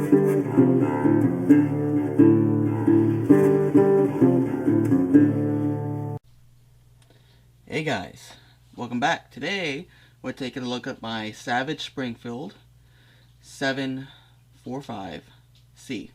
Hey guys, welcome back. Today we're taking a look at my Savage Springfield 745c.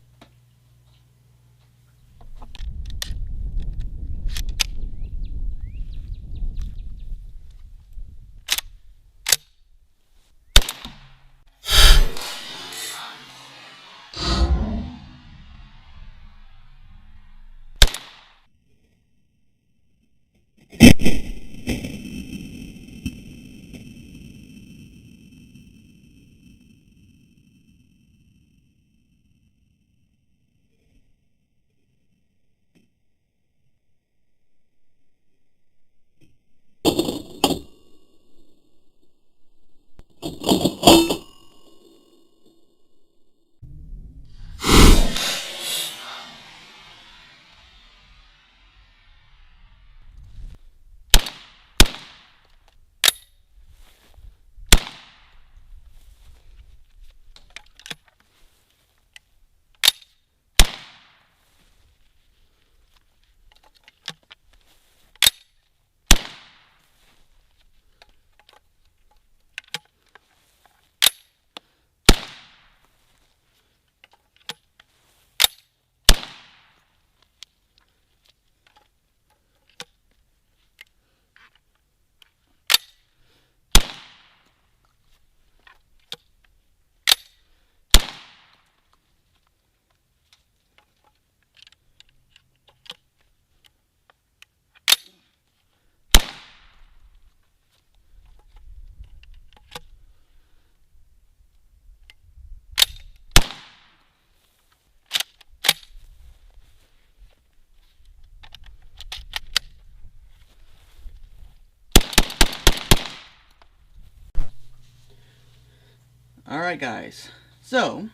Alright guys, so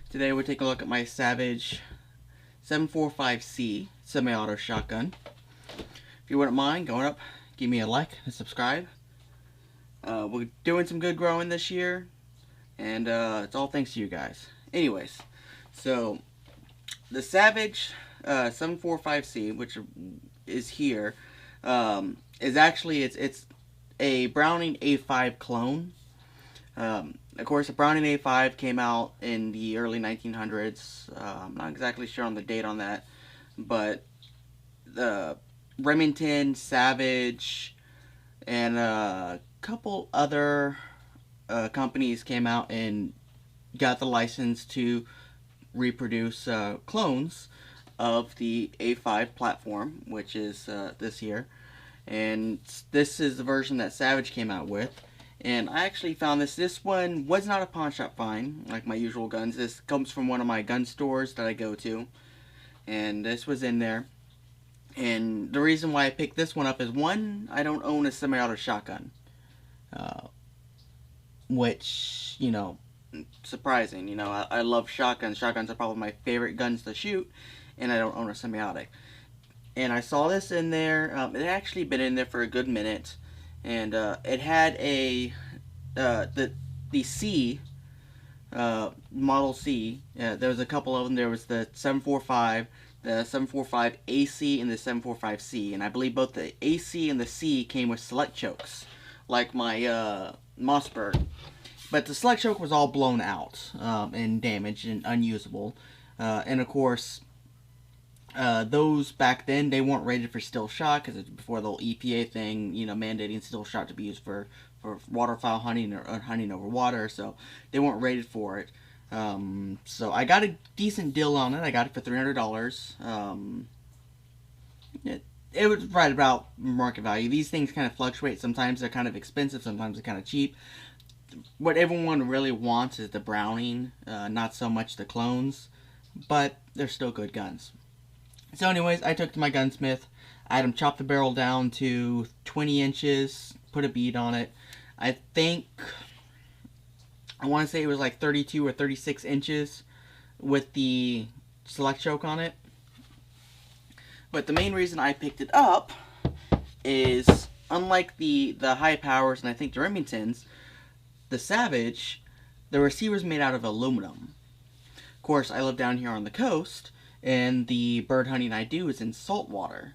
today we're taking a look at my Savage 745c semi-auto shotgun. If you wouldn't mind going up, give me a like and subscribe. We're doing some good growing this year, and it's all thanks to you guys. Anyways, so the Savage 745c, which is here, is actually it's a Browning A5 clone. Of course, the Browning A5 came out in the early 1900s. I'm not exactly sure on the date on that, but the Remington, Savage, and a couple other companies came out and got the license to reproduce clones of the A5 platform, which is this here. And this is the version that Savage came out with. And I actually found this. This one was not a pawn shop find, like my usual guns. This comes from one of my gun stores that I go to. And this was in there. And the reason why I picked this one up is, one, I don't own a semi-auto shotgun. Which, you know, surprising. You know, I love shotguns. Shotguns are probably my favorite guns to shoot. And I don't own a semi-automatic. And I saw this in there. It had actually been in there for a good minute. And it had a the C Model C. There was a couple of them. There was the 745, the 745 AC, and the 745C. And I believe both the AC and the C came with select chokes, like my Mossberg. But the select choke was all blown out and damaged and unusable. And of course, those back then, they weren't rated for still shot, because it's before the whole EPA thing, you know, mandating still shot to be used for waterfowl hunting or hunting over water, so they weren't rated for it. So I got a decent deal on it. I got it for $300. It was right about market value. These things kind of fluctuate. Sometimes they're kind of expensive, sometimes they're kind of cheap. What everyone really wants is the Browning, not so much the clones, but they're still good guns. So anyways, I took it to my gunsmith. I had him chop the barrel down to 20 inches, put a bead on it. I want to say it was like 32 or 36 inches with the select choke on it. But the main reason I picked it up is, unlike the high powers and I think the Remingtons, the Savage, the receiver's made out of aluminum. course, I live down here on the coast, and the bird hunting I do is in salt water.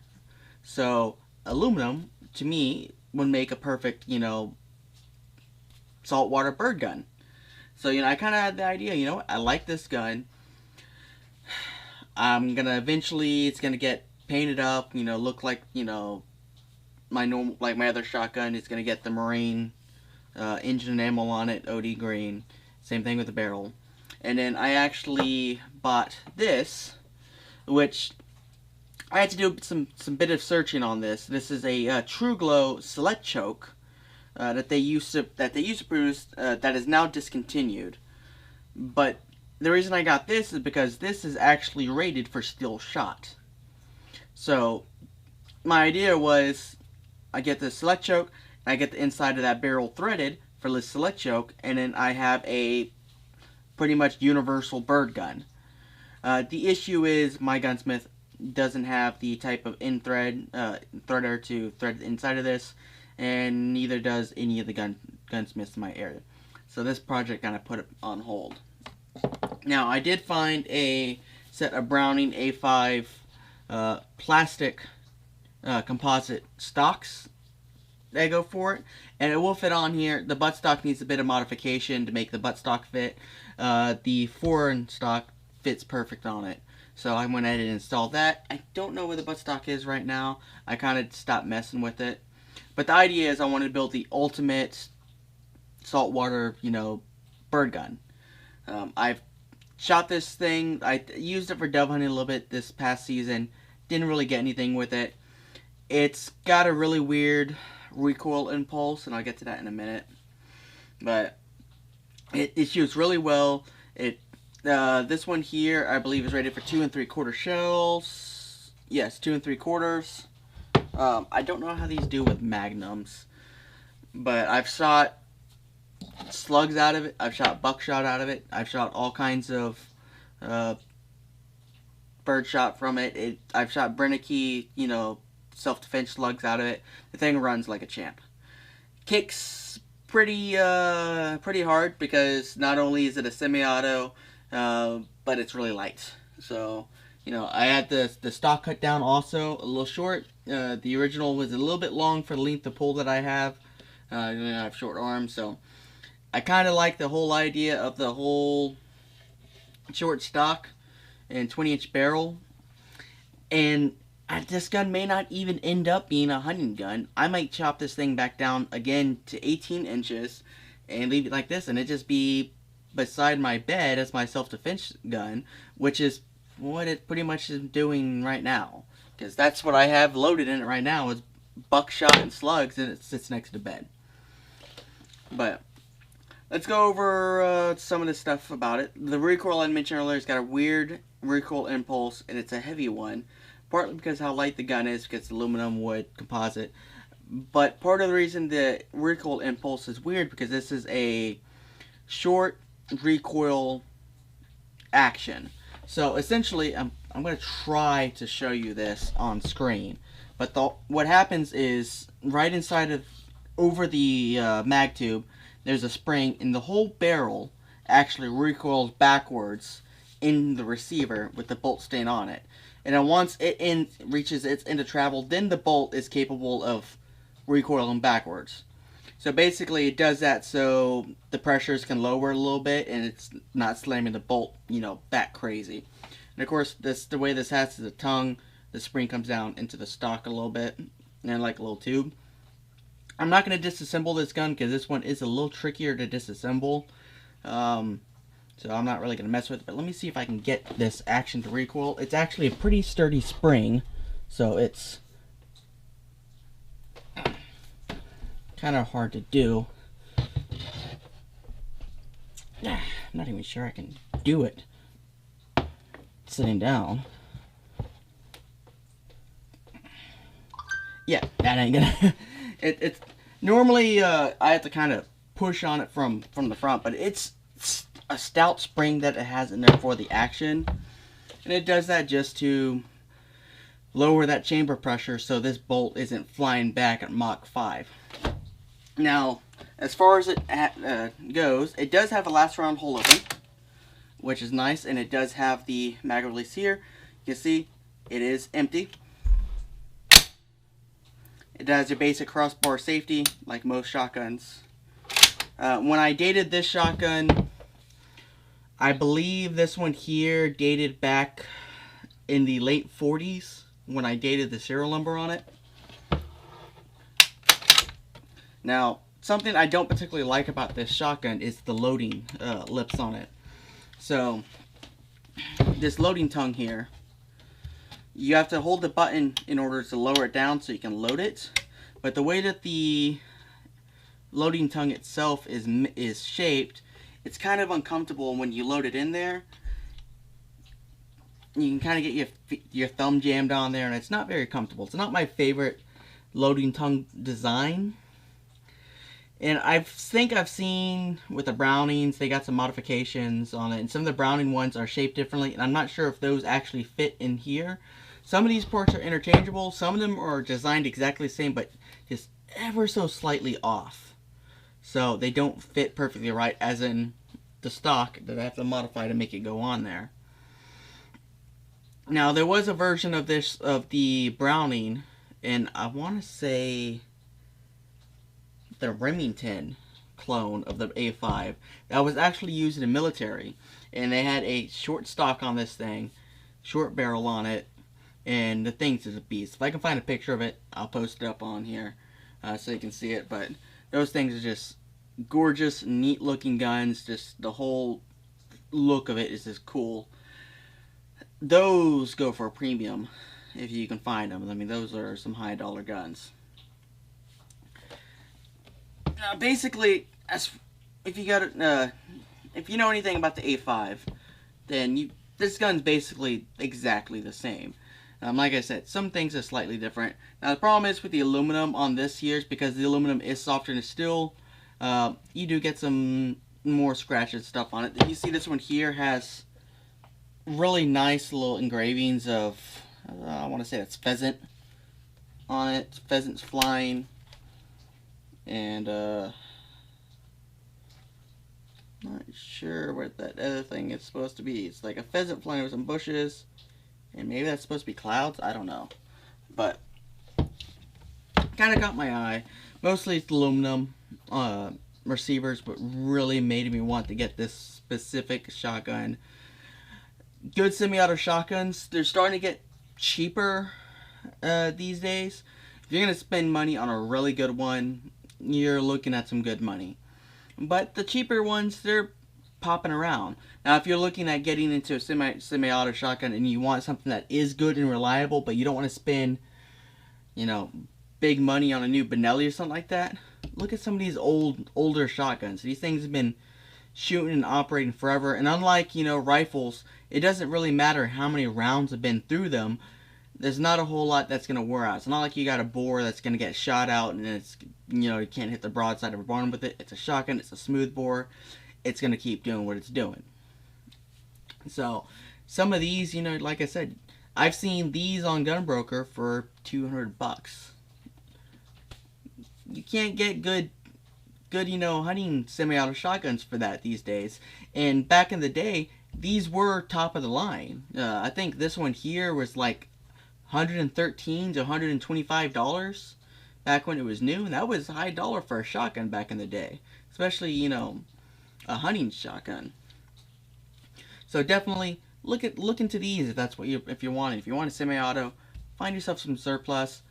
So aluminum, to me, would make a perfect, saltwater bird gun. So, I kind of had the idea, I like this gun. I'm going to eventually, it's going to get painted up, look like, my other shotgun. It's going to get the Marine engine enamel on it, OD green. Same thing with the barrel. And then I actually bought this, which I had to do some bit of searching on this. This is a True Glow Select Choke that they used to produce that is now discontinued. But the reason I got this is because this is actually rated for steel shot. So my idea was, I get the Select Choke, and I get the inside of that barrel threaded for the Select Choke, and then I have a pretty much universal bird gun. The issue is my gunsmith doesn't have the type of threader to thread the inside of this, and neither does any of the gunsmiths in my area. So this project kind of put it on hold. Now, I did find a set of Browning A5 plastic composite stocks that go for it, and it will fit on here. The buttstock needs a bit of modification to make the buttstock fit. The foreign stock fits perfect on it. So I went ahead and installed that. I don't know where the buttstock is right now. I kind of stopped messing with it. But the idea is I wanted to build the ultimate saltwater, bird gun. I've shot this thing. I used it for dove hunting a little bit this past season. Didn't really get anything with it. It's got a really weird recoil impulse, and I'll get to that in a minute. But it shoots really well. This one here, I believe, is rated for 2 3/4 shells. Yes, 2 3/4. I don't know how these do with magnums, but I've shot slugs out of it. I've shot buckshot out of it. I've shot all kinds of bird shot from it. I've shot Brennicky, self-defense slugs out of it. The thing runs like a champ. Kicks pretty hard, because not only is it a semi-auto, but it's really light. So, I had the stock cut down also a little short. The original was a little bit long for the length of pull that I have. I have short arms, so I kind of like the whole idea of the whole short stock and 20-inch barrel. And this gun may not even end up being a hunting gun. I might chop this thing back down again to 18 inches and leave it like this, and it just be beside my bed as my self-defense gun, which is what it pretty much is doing right now. Because that's what I have loaded in it right now, is buckshot and slugs, and it sits next to bed. But let's go over some of the stuff about it. The recoil I mentioned earlier has got a weird recoil impulse, and it's a heavy one. Partly because how light the gun is, because it's aluminum, wood, composite. But part of the reason the recoil impulse is weird, because this is a short recoil action. So essentially, I'm going to try to show you this on screen. But what happens is, right inside of, over the mag tube, there's a spring, and the whole barrel actually recoils backwards in the receiver with the bolt staying on it. And then once it reaches its end of travel, then the bolt is capable of recoiling backwards. So basically it does that so the pressures can lower a little bit, and it's not slamming the bolt, back crazy. And of course, the way this has the tongue, the spring comes down into the stock a little bit, and like a little tube. I'm not going to disassemble this gun, because this one is a little trickier to disassemble. So I'm not really going to mess with it. But let me see if I can get this action to recoil. It's actually a pretty sturdy spring, so it's kind of hard to do. I'm not even sure I can do it sitting down. Yeah, that ain't gonna. It's normally I have to kind of push on it from the front, but it's a stout spring that it has in there for the action, and it does that just to lower that chamber pressure so this bolt isn't flying back at Mach 5. Now, as far as it goes, it does have a last round hole open, which is nice, and it does have the mag release here. You can see it is empty. It has your basic crossbar safety like most shotguns. When I dated this shotgun, I believe this one here dated back in the late 40s when I dated the serial number on it. Now, something I don't particularly like about this shotgun is the loading lips on it. So, this loading tongue here, you have to hold the button in order to lower it down so you can load it. But the way that the loading tongue itself is shaped, it's kind of uncomfortable when you load it in there. You can kind of get your thumb jammed on there, and it's not very comfortable. It's not my favorite loading tongue design. And I think I've seen with the Brownings, they got some modifications on it. And some of the Browning ones are shaped differently, and I'm not sure if those actually fit in here. Some of these ports are interchangeable. Some of them are designed exactly the same, but just ever so slightly off. So they don't fit perfectly right, as in the stock that I have to modify to make it go on there. Now, there was a version of this, of the Browning, and I want to say the Remington clone of the A5 that was actually used in the military, and they had a short stock on this thing, short barrel on it, and the thing's is a beast. If I can find a picture of it, I'll post it up on here so you can see it. But those things are just gorgeous, neat looking guns. Just the whole look of it is just cool. Those go for a premium if you can find them. I mean, those are some high dollar guns. Now, basically, if you know anything about the A5, then this gun's basically exactly the same. Like I said, some things are slightly different. Now, the problem is with the aluminum on this here is because the aluminum is softer than steel. You do get some more scratches stuff on it. You see this one here has really nice little engravings of, I want to say that's pheasant on it. Pheasant's flying. And, not sure what that other thing is supposed to be. It's like a pheasant flying over some bushes. And maybe that's supposed to be clouds. I don't know. But, kind of caught my eye. Mostly it's aluminum receivers, but really made me want to get this specific shotgun. Good semi-auto shotguns, they're starting to get cheaper these days. If you're going to spend money on a really good one, you're looking at some good money. But the cheaper ones, they're popping around. Now, if you're looking at getting into a semi-auto shotgun and you want something that is good and reliable, but you don't want to spend, you know, big money on a new Benelli or something like that, look at some of these older shotguns. These things have been shooting and operating forever, and unlike, you know, rifles, it doesn't really matter how many rounds have been through them. There's not a whole lot that's going to wear out. It's not like you got a bore that's going to get shot out and it's, you know, you can't hit the broadside of a barn with it. It's a shotgun. It's a smooth bore. It's going to keep doing what it's doing. So, some of these, you know, like I said, I've seen these on Gunbroker for $200. You can't get good, you know, hunting semi-auto shotguns for that these days. And back in the day, these were top of the line. I think this one here was like $113 to $125 back when it was new, and that was high dollar for a shotgun back in the day, especially, you know, a hunting shotgun. So definitely look into these if that's what if you want a semi-auto, find yourself some surplus,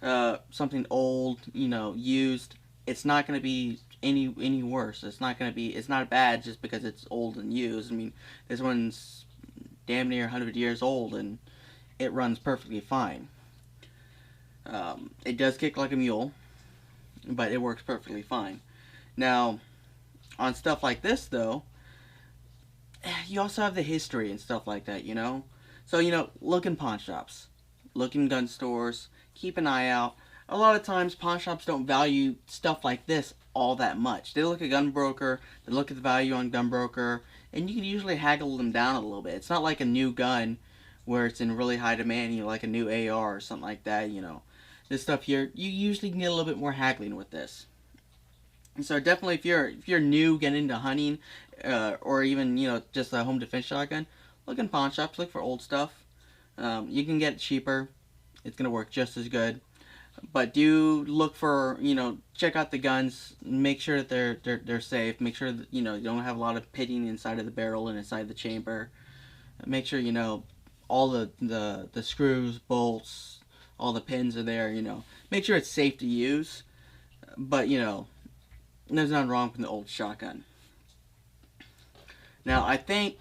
something old, you know, used. It's not going to be any worse. It's not bad just because it's old and used. I mean, this one's damn near 100 years old and it runs perfectly fine. It does kick like a mule, but it works perfectly fine. Now, on stuff like this though, you also have the history and stuff like that, you know? So, you know, look in pawn shops, look in gun stores, keep an eye out. A lot of times pawn shops don't value stuff like this all that much. They look at Gunbroker, they look at the value on Gunbroker, and you can usually haggle them down a little bit. It's not like a new gun where it's in really high demand, you know, like a new AR or something like that, you know. This stuff here, you usually can get a little bit more haggling with this. So definitely, if you're new getting into hunting, or even just a home defense shotgun, look in pawn shops. Look for old stuff. You can get it cheaper. It's gonna work just as good. But do look for, check out the guns. Make sure that they're safe. Make sure that you don't have a lot of pitting inside of the barrel and inside the chamber. Make sure all the screws, bolts, all the pins are there. Make sure it's safe to use. But there's nothing wrong with the old shotgun. Now I think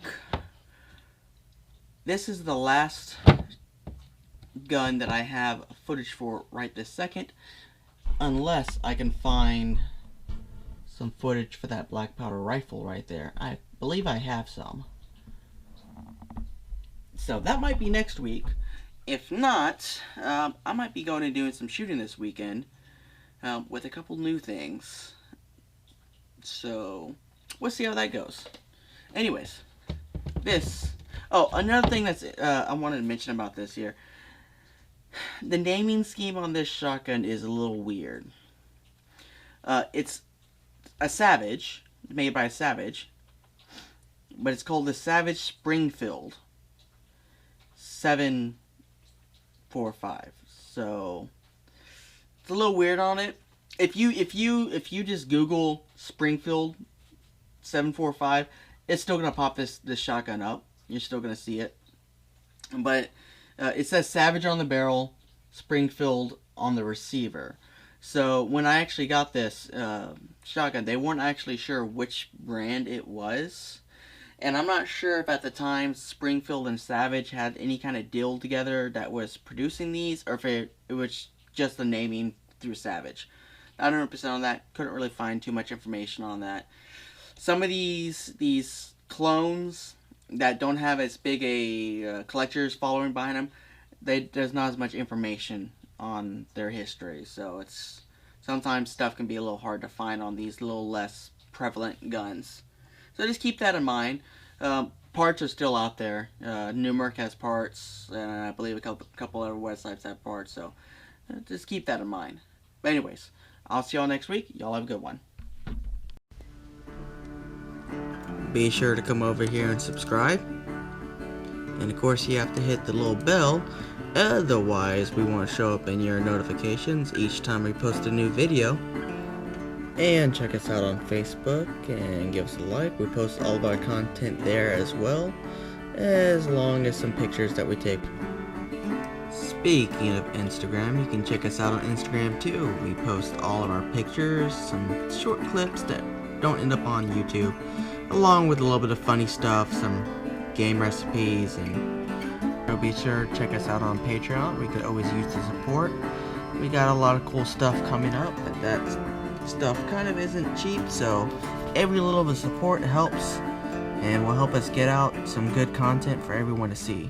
this is the last gun that I have footage for right this second, unless I can find some footage for that black powder rifle right there. I believe I have some. So that might be next week. If not, I might be going and doing some shooting this weekend with a couple new things. So we'll see how that goes. Anyways, another thing that's I wanted to mention about this here. The naming scheme on this shotgun is a little weird. It's a Savage, made by a Savage, but it's called the Savage Springfield 745. So it's a little weird on it. If you just Google Springfield 745, it's still gonna pop this shotgun up. You're still gonna see it, but it says Savage on the barrel, Springfield on the receiver. So when I actually got this shotgun, they weren't actually sure which brand it was. And I'm not sure if at the time Springfield and Savage had any kind of deal together that was producing these, or if it was just the naming through Savage. Not 100% on that. Couldn't really find too much information on that. Some of these clones that don't have as big a collector's following behind them, there's not as much information on their history. So it's sometimes stuff can be a little hard to find on these little less prevalent guns. So just keep that in mind. Parts are still out there. Numeric has parts, and I believe a couple other websites have parts. So just keep that in mind. But anyways, I'll see y'all next week. Y'all have a good one. Be sure to come over here and subscribe. And of course you have to hit the little bell. Otherwise, we won't show up in your notifications each time we post a new video. And check us out on Facebook and give us a like. We post all of our content there as well, as long as some pictures that we take. Speaking of Instagram, you can check us out on Instagram too. We post all of our pictures, some short clips that don't end up on YouTube, along with a little bit of funny stuff, some game recipes, and be sure to check us out on Patreon. We could always use the support. We got a lot of cool stuff coming up, but that stuff kind of isn't cheap, so every little bit of support helps and will help us get out some good content for everyone to see.